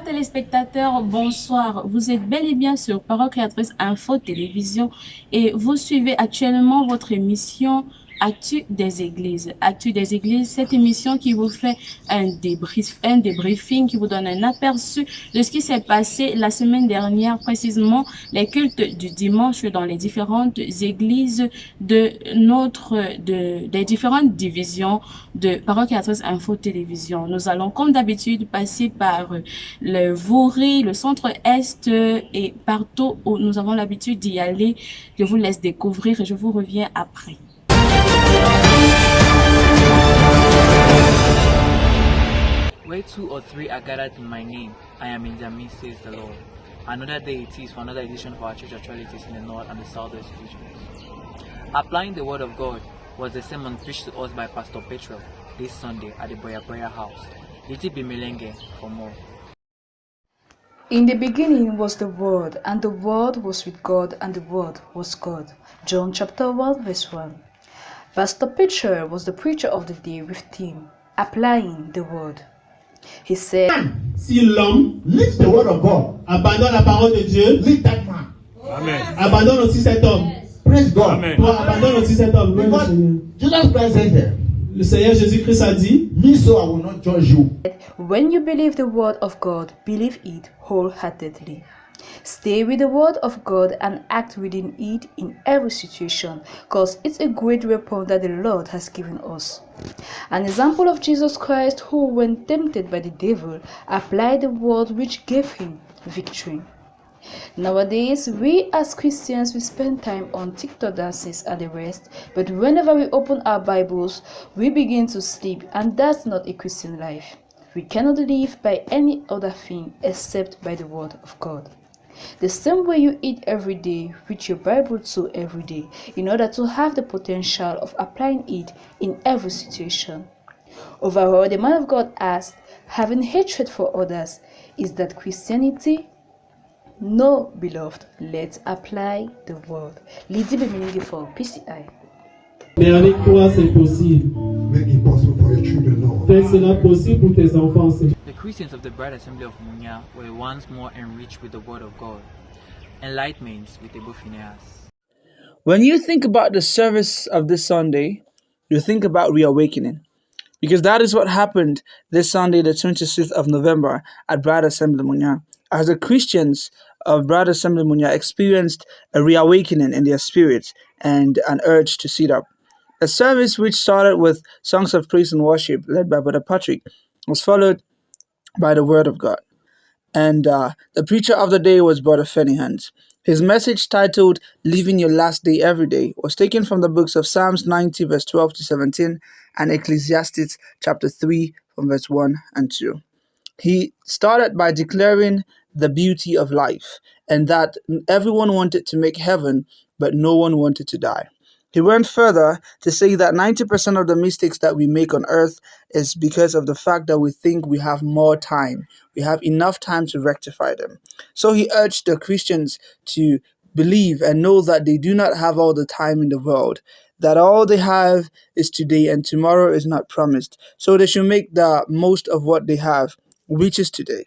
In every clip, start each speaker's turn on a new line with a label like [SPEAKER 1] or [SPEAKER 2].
[SPEAKER 1] Chers téléspectateurs, bonsoir. Vous êtes bel et bien sur Parole Créatrice Info Télévision et vous suivez actuellement votre émission Actu des Églises. Actu des Églises, cette émission qui vous fait un débriefing, qui vous donne un aperçu de ce qui s'est passé la semaine dernière, précisément les cultes du dimanche dans les différentes églises des différentes divisions de Parole Créatrice Info Télévision. Nous allons comme d'habitude passer par le Vaury, le centre-est et partout où nous avons l'habitude d'y aller. Je vous laisse découvrir et je vous reviens après.
[SPEAKER 2] Where two or three are gathered in my name, I am in their midst, says the Lord. Another day it is for another edition of our church actualities in the north and the southwest regions. Applying the word of God was the sermon preached to us by Pastor Petrel this Sunday at the Boya Prayer House. Liti Bimelenge for more.
[SPEAKER 3] In the beginning was the Word, and the Word was with God, and the Word was God. John chapter 1 verse 1. Pastor Peter was the preacher of the day with theme, Applying the Word. He said,
[SPEAKER 4] Si l'homme lit the word of God, abandonne la parole de Dieu, lit that man. Amen. Abandonne aussi cet homme. Praise God. Amen. Toi, abandonne aussi cet homme. Because Jesus Christ said here, le Seigneur Jésus-Christ a dit, me so I will not judge you.
[SPEAKER 3] When you believe the word of God, believe it wholeheartedly. Stay with the word of God and act within it in every situation, because it's a great weapon that the Lord has given us. An example of Jesus Christ who, when tempted by the devil, applied the word which gave him victory. Nowadays, we as Christians, we spend time on TikTok dances and the rest, but whenever we open our Bibles, we begin to sleep, and that's not a Christian life. We cannot live by any other thing except by the word of God. The same way you eat every day, read your Bible too every day, in order to have the potential of applying it in every situation. Overall, the man of God asked, having hatred for others, is that Christianity? No, beloved, let's apply the word. Lydie Bemeningi for PCI.
[SPEAKER 4] Mais avec toi, c'est possible.
[SPEAKER 5] Make it possible for your children, Lord.
[SPEAKER 4] Fais cela possible pour tes enfants, Seigneur.
[SPEAKER 2] The Christians of the Bride Assembly of Munya were once more enriched with the word of God. Enlightenment with Ebo Phineas.
[SPEAKER 6] When you think about the service of this Sunday, you think about reawakening. Because that is what happened this Sunday, the 26th of November, at Bride Assembly Munya. As the Christians of Bride Assembly Munya experienced a reawakening in their spirits and an urge to sit up. A service which started with songs of praise and worship led by Brother Patrick was followed by the Word of God. And the preacher of the day was Brother Fenihans. His message, titled Living Your Last Day Every Day, was taken from the books of Psalms 90 verse 12 to 17 and Ecclesiastes chapter 3 from verse 1 and 2. He started by declaring the beauty of life and that everyone wanted to make heaven, but no one wanted to die. He went further to say that 90% of the mistakes that we make on earth is because of the fact that we think we have more time. We have enough time to rectify them. So he urged the Christians to believe and know that they do not have all the time in the world, that all they have is today and tomorrow is not promised. So they should make the most of what they have, which is today,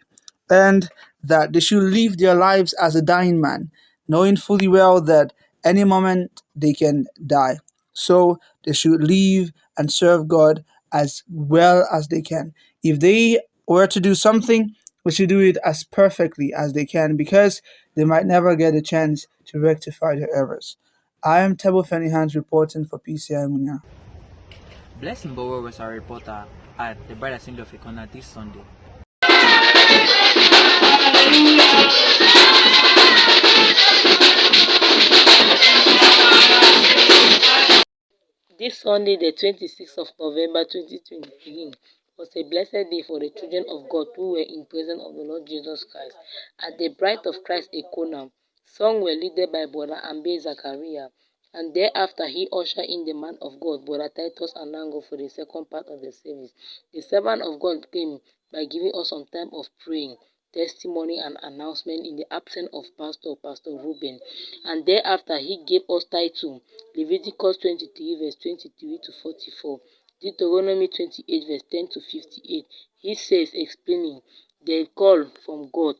[SPEAKER 6] and that they should live their lives as a dying man, knowing fully well that any moment they can die. So they should live and serve God as well as they can. If they were to do something, they should do it as perfectly as they can, because they might never get a chance to rectify their errors. I am Tebo Fenihans reporting for PCI Munya.
[SPEAKER 2] Blessing Bower was our reporter at the Bride Assembly of Ekona this Sunday.
[SPEAKER 7] This Sunday, the 26th of November 2023, was a blessed day for the children of God who were in presence of the Lord Jesus Christ. At the Bride of Christ Ekona, songs were led by Brother Ambe Zachariah, and thereafter he ushered in the man of God, Brother Titus Anango, for the second part of the service. The servant of God came by giving us some time of praying, testimony and announcement in the absence of Pastor Ruben, and thereafter he gave us title Leviticus 23 verse 23 to 44, Deuteronomy 28 verse 10 to 58. He says, explaining, the call from God.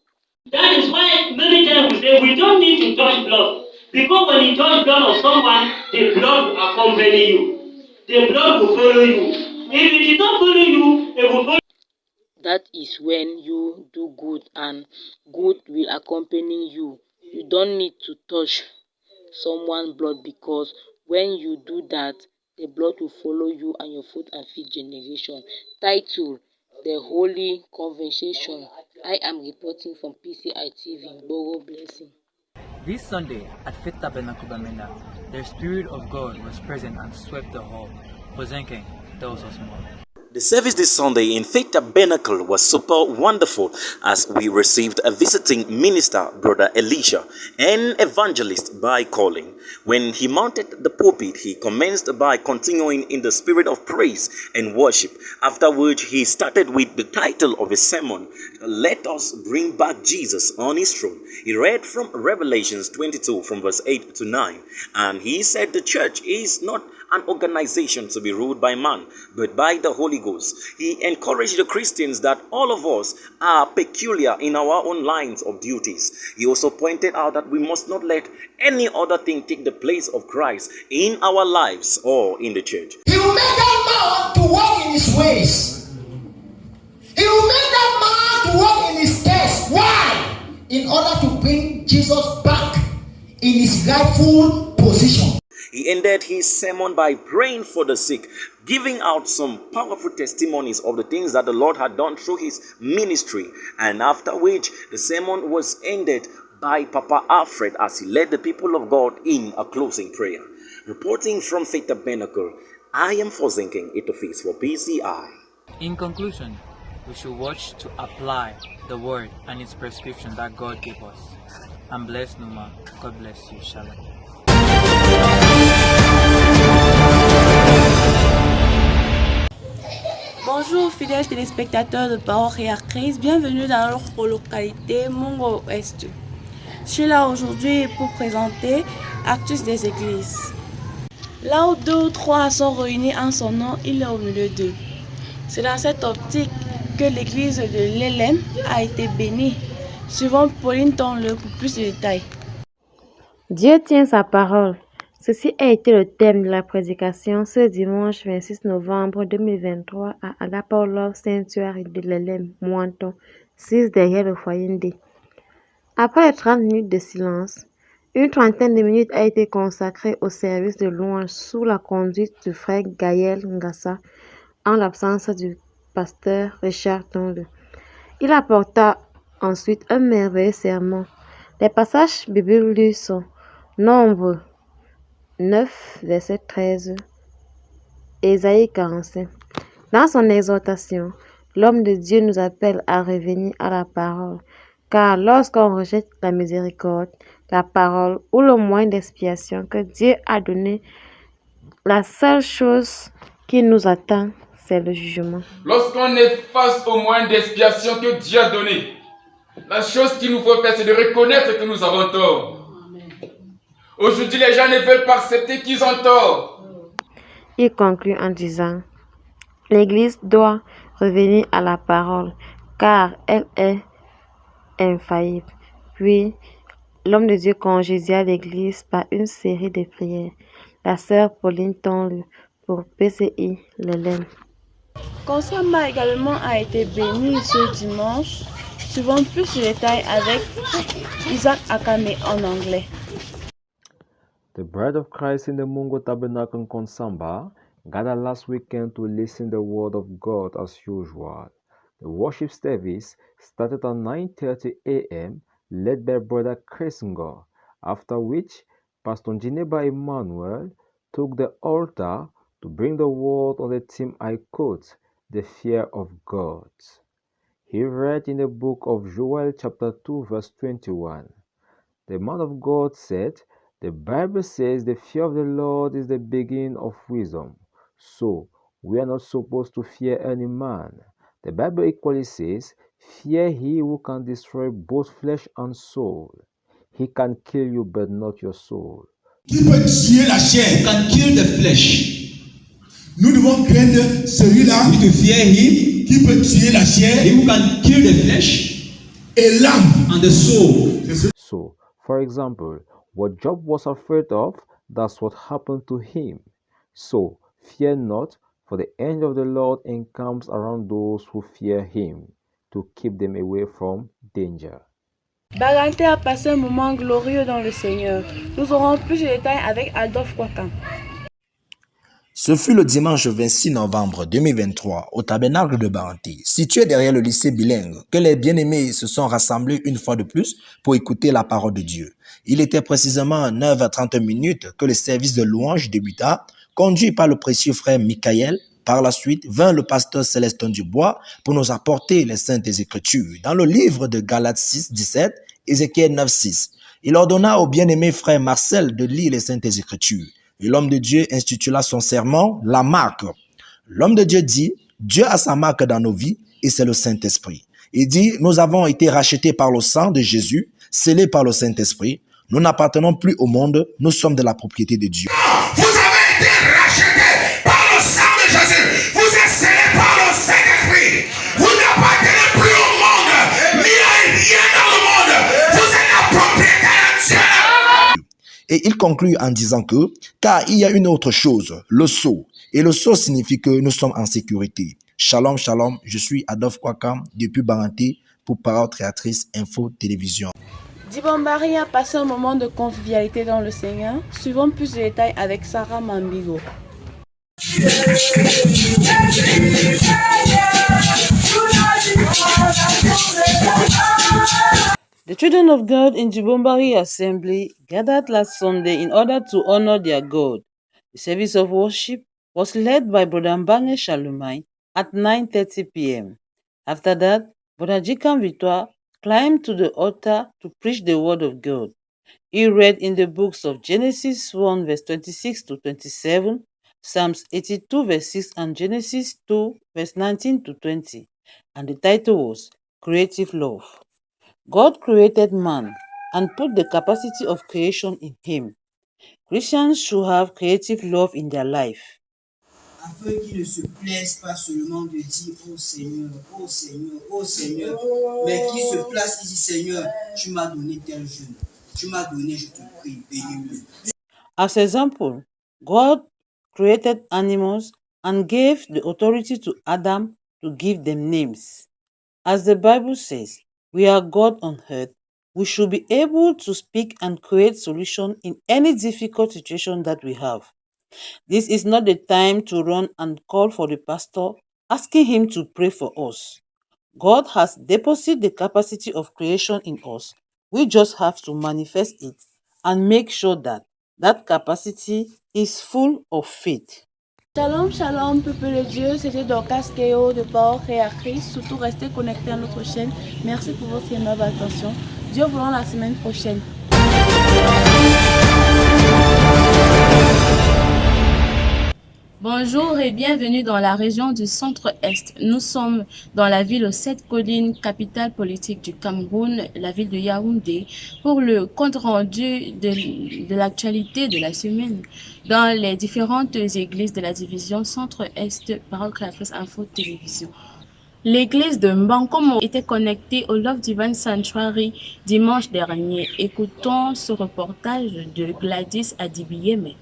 [SPEAKER 8] That is why many times we say we don't need to touch blood. Because when you touch blood of someone, the blood will accompany you. The blood will follow you. If it did not follow you, it will follow.
[SPEAKER 7] That is when you do good and good will accompany you. You don't need to touch someone's blood, because when you do that, the blood will follow you and your foot and feet generation. Title: The Holy Conversation. I am reporting from PCI TV, Boro Blessing.
[SPEAKER 2] This Sunday at Faith Tabernacle Bamenda, the Spirit of God was present and swept the hall. Pozenke tells us more.
[SPEAKER 9] The service this Sunday in Faith Tabernacle was super wonderful as we received a visiting minister, Brother Elisha, an evangelist by calling. When he mounted the pulpit, he commenced by continuing in the spirit of praise and worship, after which he started with the title of his sermon, Let Us Bring Back Jesus on His Throne. He read from Revelations 22 from verse 8 to 9, and he said the church is not an organization to be ruled by man, but by the Holy Ghost. He encouraged the Christians that all of us are peculiar in our own lines of duties. He also pointed out that we must not let any other thing take the place of Christ in our lives or in the church.
[SPEAKER 10] He will make that man to walk in his ways. He will make that man to walk in his steps. Why? In order to bring Jesus back in his rightful position.
[SPEAKER 9] He ended his sermon by praying for the sick, giving out some powerful testimonies of the things that the Lord had done through his ministry, and after which the sermon was ended by Papa Alfred as he led the people of God in a closing prayer. Reporting from Faith Tabernacle, I am Fozenking Itofis for PCI.
[SPEAKER 2] In conclusion, we should watch to apply the word and its prescription that God gave us. I'm blessed, Numa. God bless you. Shalom.
[SPEAKER 1] Bonjour fidèles téléspectateurs de Parole Créatrice, bienvenue dans notre localité Mongo Ouest. Je suis là aujourd'hui pour présenter Actus des Églises. Là où 2 ou 3 sont réunis en son nom, il est au milieu d'eux. C'est dans cette optique que l'église de l'Élème a été bénie. Suivant Pauline Tonle pour plus de détails.
[SPEAKER 11] Dieu tient sa parole. Ceci a été le thème de la prédication ce dimanche 26 novembre 2023 à Agape Love Sanctuary de l'Élème, Mointon, 6 derrière le foyer D. Après les 30 minutes de silence, une trentaine de minutes a été consacrée au service de louange sous la conduite du frère Gaël Ngassa, en l'absence du pasteur Richard Tonle. Il apporta ensuite un merveilleux sermon. Les passages bibliques lus sont Nombre 9, verset 13, Ésaïe 45. Dans son exhortation, l'homme de Dieu nous appelle à revenir à la parole, car lorsqu'on rejette la miséricorde, la parole ou le moyen d'expiation que Dieu a donné, la seule chose qui nous attend, c'est le jugement.
[SPEAKER 12] Lorsqu'on est face au moyen d'expiation que Dieu a donné, la chose qu'il nous faut faire, c'est de reconnaître que nous avons tort. Aujourd'hui, les gens ne veulent pas accepter qu'ils ont tort.
[SPEAKER 11] Il conclut en disant, l'Église doit revenir à la parole, car elle est infaillible. Puis, l'homme de Dieu congédia l'Église par une série de prières. La sœur Pauline Tonle pour PCI l'Élème.
[SPEAKER 1] Consamba également a été béni ce dimanche. Suivons plus de détails avec Isaac Akame en anglais.
[SPEAKER 13] The Bride of Christ in the Mungo Tabernacle Consamba gathered last weekend to listen to the Word of God as usual. The worship service started at 9:30 a.m. led by Brother Kresingo, after which Pastor Geneba Emmanuel took the altar to bring the word on the theme I quote, the fear of God. He read in the book of Joel chapter 2 verse 21. The man of God said, the Bible says the fear of the Lord is the beginning of wisdom. So, we are not supposed to fear any man. The Bible equally says, fear he who can destroy both flesh and soul. He can kill you but not your soul.
[SPEAKER 4] Qui peut tuer la chair?
[SPEAKER 14] Can kill the flesh.
[SPEAKER 4] Nous devons craindre celui-là.
[SPEAKER 14] We to fear him.
[SPEAKER 4] Qui peut tuer la chair?
[SPEAKER 14] He who can kill the flesh. a lamp and the soul.
[SPEAKER 13] So, for example, what Job was afraid of, that's what happened to him. So, fear not, for the angel of the Lord encamps around those who fear him, to keep them away from danger.
[SPEAKER 11] Baranté a passé un moment glorieux dans le Seigneur. Nous aurons plus de détails avec Adolphe Kwakam.
[SPEAKER 15] Ce fut le dimanche 26 novembre 2023 au tabernacle de Baranté, situé derrière le lycée bilingue, que les bien-aimés se sont rassemblés une fois de plus pour écouter la parole de Dieu. Il était précisément 9h30 que le service de louange débuta, conduit par le précieux frère Michael. Par la suite, vint le pasteur Célestin Dubois pour nous apporter les saintes écritures. Dans le livre de Galates 6, 17, Ézéchiel 9, 6, il ordonna au bien-aimé frère Marcel de lire les saintes écritures. Et l'homme de Dieu intitula son sermon « La marque ». L'homme de Dieu dit « Dieu a sa marque dans nos vies et c'est le Saint-Esprit ». Il dit « Nous avons été rachetés par le sang de Jésus, scellés par le Saint-Esprit. Nous n'appartenons plus au monde, nous sommes de la propriété de Dieu. »
[SPEAKER 16] Vous avez été rachetés par le sang de Jésus. Vous êtes scellés par le Saint-Esprit. Vous n'appartenez plus au monde, ni à rien dans le monde. Vous êtes la propriété de Dieu.
[SPEAKER 15] Et il conclut en disant que, car il y a une autre chose, le sceau. Et le sceau signifie que nous sommes en sécurité. Shalom, shalom, je suis Adolphe Kwakam depuis Baranté pour Parole Créatrice Info Télévision.
[SPEAKER 11] Dibombari a passé un moment de convivialité dans le Seigneur. Suivons plus de détails avec Sarah Mambigo. The children of God in Dibombari Assembly gathered last Sunday in order to honor their God. The service of worship was led by Brother Mbange Shalomai at 9:30 p.m. After that, Brother Jikam Victoire climbed to the altar to preach the word of God. He read in the books of Genesis 1 verse 26 to 27, Psalms 82 verse 6 and Genesis 2 verse 19 to 20. And the title was Creative Love. God created man and put the capacity of creation in him. Christians should have creative love in their life.
[SPEAKER 17] Afin qu'ils ne se plaisent pas seulement de dire oh Seigneur, oh Seigneur, oh Seigneur, mais qu'ils se placent et disent Seigneur, tu m'as donné tel jeune, tu m'as donné, je te prie, bénis-le.
[SPEAKER 11] As example, God created animals and gave the authority to Adam to give them names. As the Bible says, we are God on earth. We should be able to speak and create solutions in any difficult situation that we have. This is not the time to run and call for the pastor, asking him to pray for us. God has deposited the capacity of creation in us. We just have to manifest it and make sure that that capacity is full of faith. Shalom, shalom, peuple de Dieu, c'était Dorcas Keo de Parole Créatrice. Surtout, restez connectés à notre chaîne. Merci pour votre aimable attention. Dieu voulant la semaine prochaine.
[SPEAKER 1] Bonjour et bienvenue dans la région du Centre-Est. Nous sommes dans la ville aux 7 collines, capitale politique du Cameroun, la ville de Yaoundé, pour le compte-rendu de l'actualité de la semaine dans les différentes églises de la division Centre-Est, Parole Créatrice Info Télévision. L'église de Mbankomo était connectée au Love Divine Sanctuary dimanche dernier. Écoutons ce reportage de Gladys Adibiyeme.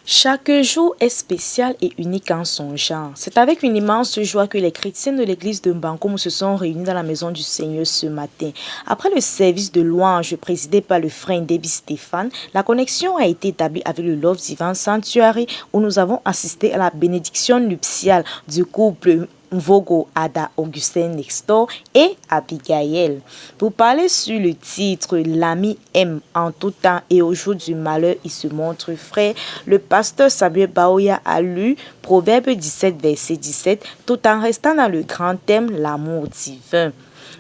[SPEAKER 18] Chaque jour est spécial et unique en son genre. C'est avec une immense joie que les chrétiens de l'église de Mbankomo se sont réunis dans la maison du Seigneur ce matin. Après le service de louange présidé par le frère David Stéphane, la connexion a été établie avec le Love Divine Sanctuary où nous avons assisté à la bénédiction nuptiale du couple Mvogo Ada Augustin Nextor et Abigail. Pour parler sur le titre « L'ami aime en tout temps et au jour du malheur, il se montre frère », le pasteur Samuel Baoya a lu Proverbe 17, verset 17, tout en restant dans le grand thème « L'amour divin ».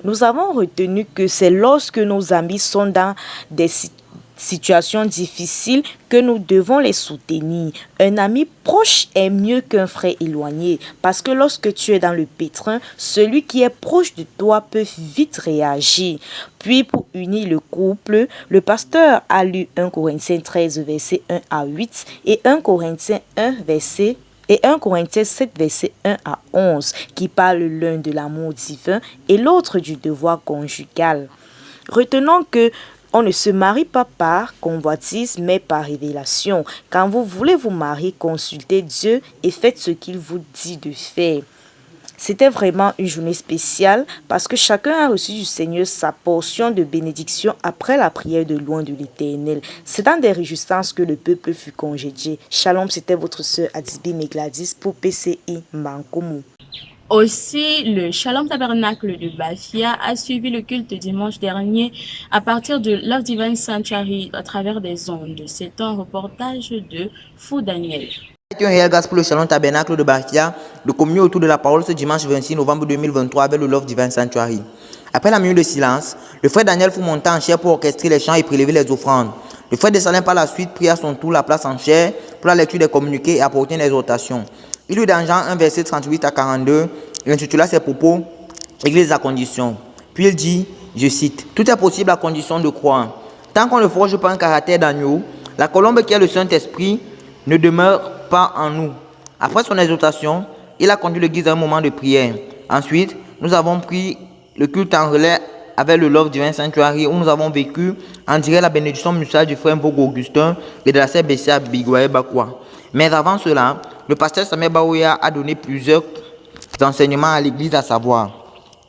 [SPEAKER 18] Nous avons retenu que c'est lorsque nos amis sont dans des situations difficiles que nous devons les soutenir. Un ami proche est mieux qu'un frère éloigné parce que lorsque tu es dans le pétrin, celui qui est proche de toi peut vite réagir. Puis pour unir le couple, le pasteur a lu 1 Corinthiens 13 verset 1 à 8 et 1 Corinthiens 1 verset et 1 Corinthiens 7, versets 1 à 11, qui parle l'un de l'amour divin et l'autre du devoir conjugal. Retenons que on ne se marie pas par convoitise, mais par révélation. Quand vous voulez vous marier, consultez Dieu et faites ce qu'il vous dit de faire. C'était vraiment une journée spéciale parce que chacun a reçu du Seigneur sa portion de bénédiction après la prière de louange de l'Éternel. C'est dans des réjouissances que le peuple fut congédié. Shalom, c'était votre sœur Adisbi Megladis pour PCI Mbankomo.
[SPEAKER 1] Aussi, le Shalom Tabernacle de Bafia a suivi le culte dimanche dernier à partir de Love Divine Sanctuary à travers des ondes. C'est un reportage de Fou Daniel.
[SPEAKER 19] C'est un réel grâce pour le Shalom Tabernacle de Bafia de communier autour de la parole ce dimanche 26 novembre 2023 avec le Love Divine Sanctuary. Après la minute de silence, le frère Daniel fut monté en chair pour orchestrer les chants et prélever les offrandes. Le frère Dessalins par la suite prit à son tour la place en chair pour la lecture des communiqués et apporter une exhortation. Il lut dans Jean 1 verset 38 à 42 et intitula ses propos « Église à condition ». Puis il dit, je cite, « Tout est possible à condition de croire. Tant qu'on ne forge pas un caractère d'agneau, la colombe qui est le Saint-Esprit ne demeure pas en nous. » Après son exhortation, il a conduit l'église à un moment de prière. Ensuite, nous avons pris le culte en relais avec le Love Divine Sanctuary où nous avons vécu en direct la bénédiction musicale du frère Mbogo Augustin et de la sœur Bessia Bigwaye Bakwa. Mais avant cela, le pasteur Samuel Baouya a donné plusieurs enseignements à l'église, à savoir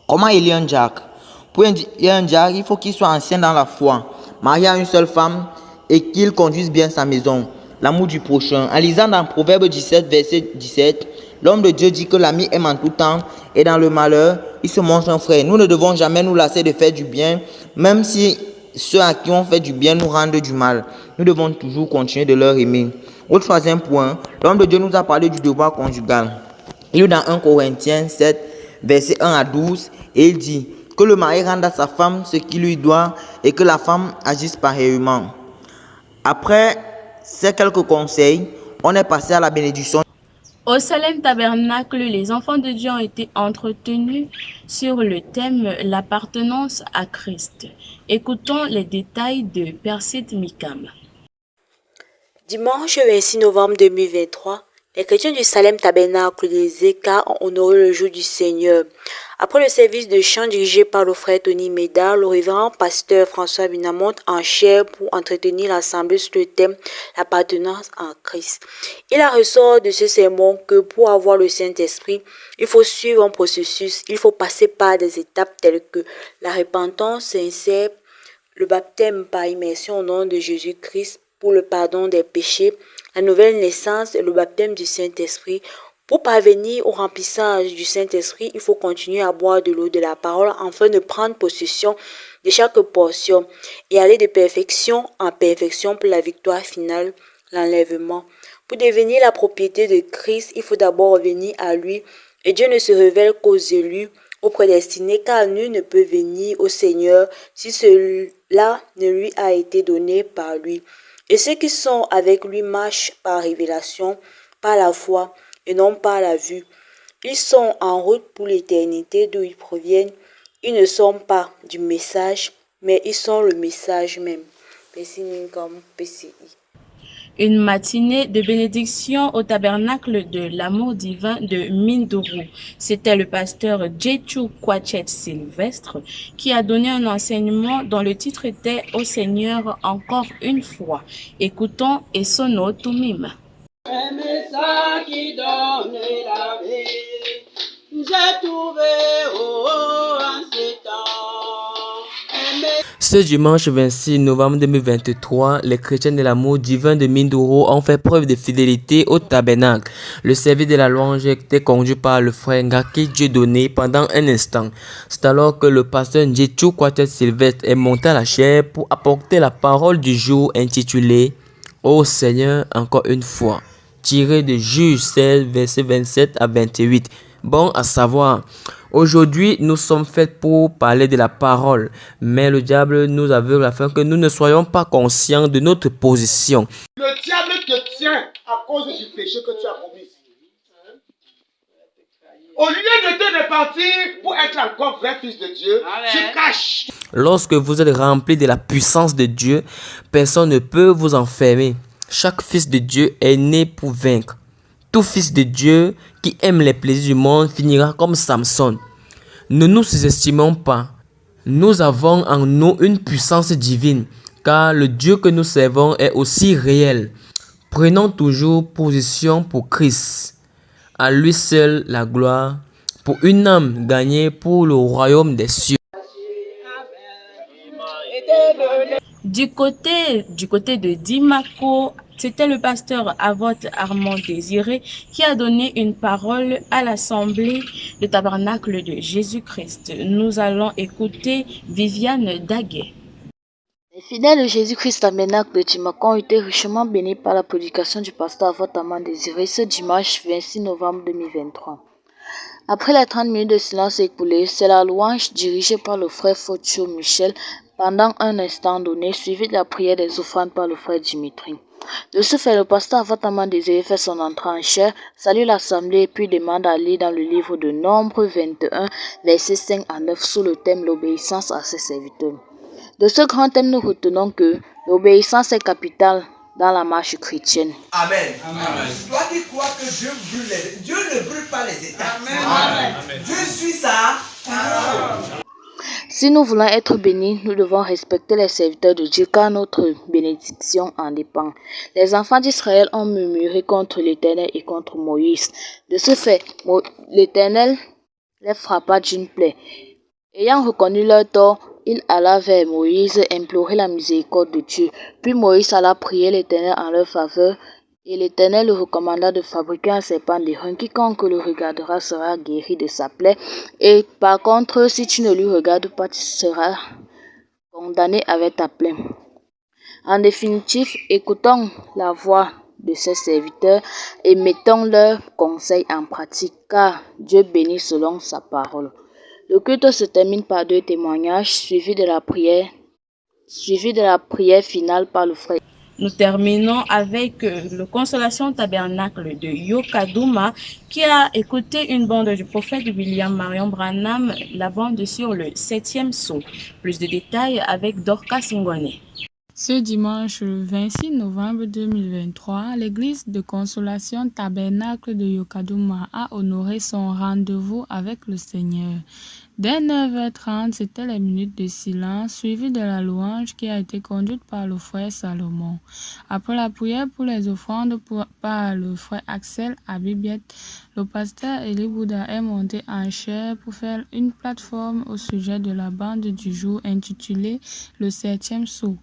[SPEAKER 19] comment élire un diacre. Pour élire un diacre, il faut qu'il soit ancien dans la foi, marié à une seule femme et qu'il conduise bien sa maison. L'amour du prochain. En lisant dans Proverbe 17, verset 17, l'homme de Dieu dit que l'ami aime en tout temps et dans le malheur, il se montre un frère. Nous ne devons jamais nous lasser de faire du bien, même si ceux à qui on fait du bien nous rendent du mal. Nous devons toujours continuer de leur aimer. Au troisième point, l'homme de Dieu nous a parlé du devoir conjugal. Il est dans 1 Corinthiens 7, verset 1 à 12, et il dit que le mari rende à sa femme ce qu'il lui doit et que la femme agisse pareillement. Après ces quelques conseils, on est passé à la bénédiction.
[SPEAKER 1] Au Salem Tabernacle, les enfants de Dieu ont été entretenus sur le thème « L'appartenance à Christ ». Écoutons les détails de Persit Mikam.
[SPEAKER 18] Dimanche 26 novembre 2023, les chrétiens du Salem Tabernacle des Écarts ont honoré le jour du Seigneur. Après le service de chant dirigé par le frère Tony Médard, le révérend pasteur François Binamont en chair pour entretenir l'assemblée sur le thème « L'appartenance en Christ ». Il a ressort de ce sermon que pour avoir le Saint-Esprit, il faut suivre un processus, il faut passer par des étapes telles que la repentance sincère, le baptême par immersion au nom de Jésus-Christ pour le pardon des péchés, la nouvelle naissance et le baptême du Saint-Esprit. Pour parvenir au remplissage du Saint-Esprit, il faut continuer à boire de l'eau de la parole afin de prendre possession de chaque portion et aller de perfection en perfection pour la victoire finale, l'enlèvement. Pour devenir la propriété de Christ, il faut d'abord revenir à lui et Dieu ne se révèle qu'aux élus, aux prédestinés, car nul ne peut venir au Seigneur si cela ne lui a été donné par lui. Et ceux qui sont avec lui marchent par révélation, par la foi et non par la vue. Ils sont en route pour l'éternité d'où ils proviennent. Ils ne sont pas du message, mais ils sont le message même. PCI.
[SPEAKER 1] Une matinée de bénédiction au tabernacle de l'amour divin de Mindoro. C'était le pasteur Djechu Kwachet Sylvestre qui a donné un enseignement dont le titre était « Au Seigneur encore une fois ». Écoutons Esono Tumim.
[SPEAKER 20] Un message qui donne la vie, j'ai trouvé en ces temps.
[SPEAKER 21] Ce dimanche 26 novembre 2023, les chrétiens de l'amour divin de Mindoro ont fait preuve de fidélité au tabernacle. Le service de la louange était conduit par le frère Ngaki Dieudonné pendant un instant. C'est alors que le pasteur Djechu Kwachet Sylvestre est monté à la chaire pour apporter la parole du jour intitulée « Ô Seigneur, encore une fois », tiré de Juge 16, versets 27 à 28. Bon à savoir, aujourd'hui nous sommes faits pour parler de la parole, mais le diable nous aveugle afin que nous ne soyons pas conscients de notre position.
[SPEAKER 10] Le diable te tient à cause du péché que tu as commis. Au lieu de te repentir pour être encore vrai fils de Dieu, tu caches.
[SPEAKER 21] Lorsque vous êtes rempli de la puissance de Dieu, personne ne peut vous enfermer. Chaque fils de Dieu est né pour vaincre. Tout fils de Dieu qui aime les plaisirs du monde finira comme Samson. Ne nous sous-estimons pas. Nous avons en nous une puissance divine, car le Dieu que nous servons est aussi réel. Prenons toujours position pour Christ. À lui seul la gloire, pour une âme gagnée pour le royaume des cieux.
[SPEAKER 1] Du côté de Dimako, c'était le pasteur Avote Armand Désiré qui a donné une parole à l'Assemblée du Tabernacle de Jésus-Christ. Nous allons écouter Viviane Daguet.
[SPEAKER 3] Les fidèles de Jésus-Christ Tabernacle de Dimako ont été richement bénis par la prédication du pasteur Avote Armand Désiré ce dimanche 26 novembre 2023. Après les 30 minutes de silence écoulées, c'est la louange dirigée par le frère Fotio Michel pendant un instant donné, suivi de la prière des offrandes par le frère Dimitri. De ce fait, le pasteur Avote Armand Désiré fait son entrée en chair, salue l'assemblée puis demande à lire dans le livre de Nombre 21, versets 5 à 9 sous le thème l'obéissance à ses serviteurs. De ce grand thème, nous retenons que l'obéissance est capitale dans la marche chrétienne.
[SPEAKER 16] Amen. Amen. Toi qui crois que Dieu ne brûle pas les états. Amen. Dieu suit sa parole.
[SPEAKER 3] Si nous voulons être bénis, nous devons respecter les serviteurs de Dieu car notre bénédiction en dépend. Les enfants d'Israël ont murmuré contre l'Éternel et contre Moïse. De ce fait, l'Éternel les frappa d'une plaie. Ayant reconnu leur tort, il alla vers Moïse implorer la miséricorde de Dieu. Puis Moïse alla prier l'Éternel en leur faveur, et l'Éternel le recommanda de fabriquer un serpent d'airain. Quiconque le regardera sera guéri de sa plaie. Et par contre, si tu ne lui regardes pas, tu seras condamné avec ta plaie. En définitive, écoutons la voix de ses serviteurs et mettons leurs conseils en pratique, car Dieu bénit selon sa parole. Le culte se termine par 2 témoignages suivis de la prière finale par le frère.
[SPEAKER 1] Nous terminons avec le Consolation Tabernacle de Yokadouma qui a écouté une bande du prophète William Marion Branham, la bande sur le 7e sceau. Plus de détails avec Dorcas Ngone.
[SPEAKER 22] Ce dimanche 26 novembre 2023, l'église de Consolation Tabernacle de Yokadouma a honoré son rendez-vous avec le Seigneur. Dès 9h30, c'était les minutes de silence, suivies de la louange qui a été conduite par le frère Salomon. Après la prière pour les offrandes par le frère Axel Abibiet, le pasteur Eli Bouddha est monté en chair pour faire une plateforme au sujet de la bande du jour intitulée « Le 7e sceau ».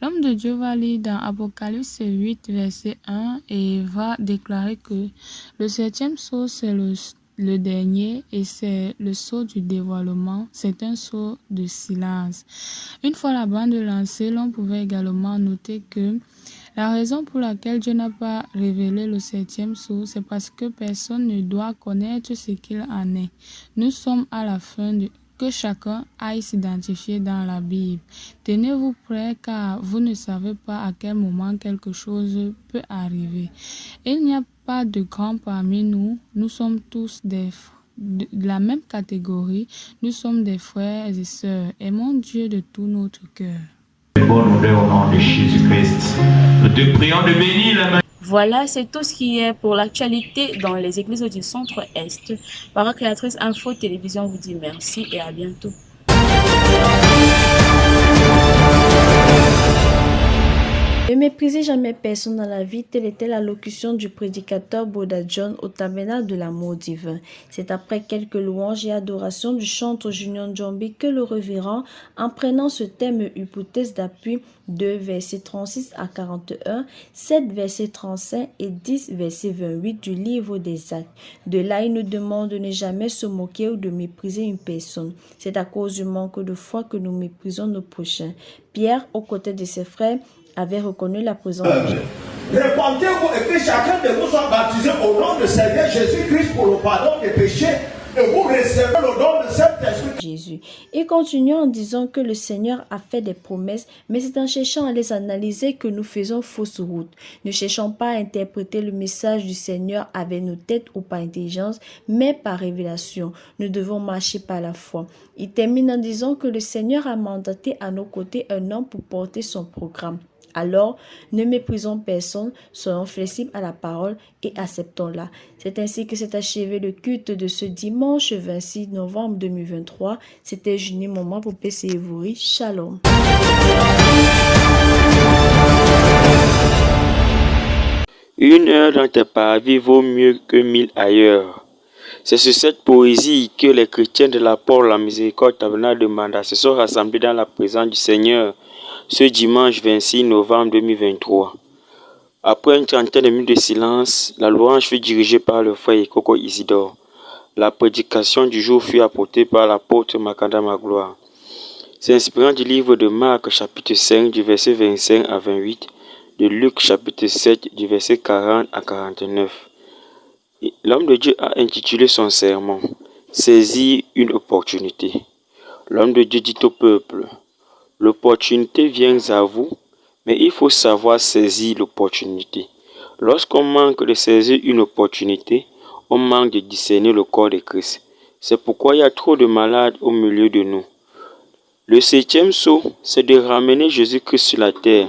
[SPEAKER 22] L'homme de Dieu va lire dans Apocalypse 8, verset 1 et va déclarer que le 7e sceau, c'est le dernier et c'est le sceau du dévoilement, c'est un sceau de silence. Une fois la bande lancée, l'on pouvait également noter que la raison pour laquelle Dieu n'a pas révélé le 7e sceau, c'est parce que personne ne doit connaître ce qu'il en est. Nous sommes à la fin que chacun aille s'identifier dans la Bible. Tenez-vous prêts car vous ne savez pas à quel moment quelque chose peut arriver. Il n'y a pas de grands parmi nous. Nous sommes tous de la même catégorie. Nous sommes des frères et sœurs. Aimons Dieu de tout notre cœur.
[SPEAKER 23] Bonne odeur au nom de Jésus-Christ. Nous te prions de bénir la main.
[SPEAKER 1] Voilà, c'est tout ce qui est pour l'actualité dans les églises du centre-est. Parole Créatrice Info Télévision vous dit merci et à bientôt.
[SPEAKER 11] Ne méprisez jamais personne dans la vie, telle était l'allocution du prédicateur Boda John au tabernacle de l'amour divin. C'est après quelques louanges et adorations du chantre Junior Djombi que le révérend, en prenant ce thème hypothèse d'appui, 2 versets 36 à 41, 7 versets 35 et 10 versets 28 du livre des Actes. De là, il nous demande de ne jamais se moquer ou de mépriser une personne. C'est à cause du manque de foi que nous méprisons nos prochains. Pierre, aux côtés de ses frères, avait reconnu la présence de Dieu.
[SPEAKER 4] Répandez-vous et que chacun de vous soit baptisé au nom de Seigneur Jésus-Christ pour le pardon des péchés et vous recevez le don de cet esprit.
[SPEAKER 11] Jésus. Il continue en disant que le Seigneur a fait des promesses, mais c'est en cherchant à les analyser que nous faisons fausse route. Ne cherchons pas à interpréter le message du Seigneur avec nos têtes ou par intelligence, mais par révélation. Nous devons marcher par la foi. Il termine en disant que le Seigneur a mandaté à nos côtés un homme pour porter son programme.
[SPEAKER 18] Alors, ne méprisons personne, soyons flexibles à la parole et acceptons-la. C'est ainsi que s'est achevé le culte de ce dimanche 26 novembre 2023. C'était Junie Moment pour PCEvouri. Shalom.
[SPEAKER 5] Une heure dans tes parvis vaut mieux que 1000 ailleurs. C'est sur cette poésie que les chrétiens de la Porte la Miséricorde Tabernacle de Manda se sont rassemblés dans la présence du Seigneur ce dimanche 26 novembre 2023. Après une trentaine de minutes de silence, la louange fut dirigée par le frère Ikoko Isidore. La prédication du jour fut apportée par l'apôtre Makanda Magloire. S'inspirant du livre de Marc chapitre 5 du verset 25 à 28, de Luc chapitre 7 du verset 40 à 49. L'homme de Dieu a intitulé son sermon « Saisir une opportunité ». L'homme de Dieu dit au peuple « L'opportunité vient à vous, mais il faut savoir saisir l'opportunité. Lorsqu'on manque de saisir une opportunité, on manque de discerner le corps de Christ. C'est pourquoi il y a trop de malades au milieu de nous. Le 7e saut, c'est de ramener Jésus-Christ sur la terre.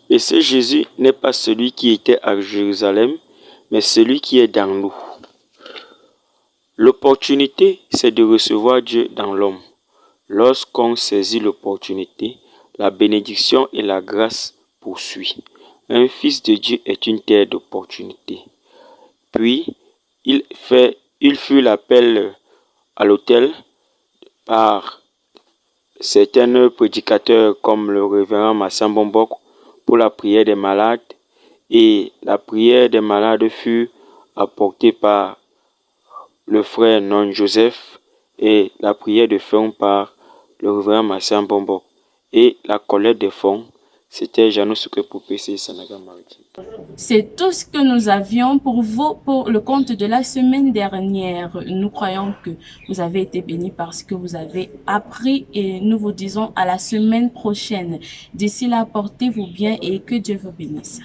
[SPEAKER 5] Et ce Jésus n'est pas celui qui était à Jérusalem, mais celui qui est dans nous. L'opportunité, c'est de recevoir Dieu dans l'homme. Lorsqu'on saisit l'opportunité, la bénédiction et la grâce poursuivent. Un fils de Dieu est une terre d'opportunité. Puis, il fut l'appel à l'autel par certains prédicateurs comme le révérend Massin Bombok pour la prière des malades, et la prière des malades fut apportée par le frère Non Joseph et la prière de fonds par le révérend Massin Bombok. Et la collecte des fonds, c'était Janou Souke pour PC Sanaga Maritime.
[SPEAKER 1] C'est tout ce que nous avions pour vous pour le compte de la semaine dernière. Nous croyons que vous avez été bénis parce que vous avez appris et nous vous disons à la semaine prochaine. D'ici là, portez-vous bien et que Dieu vous bénisse.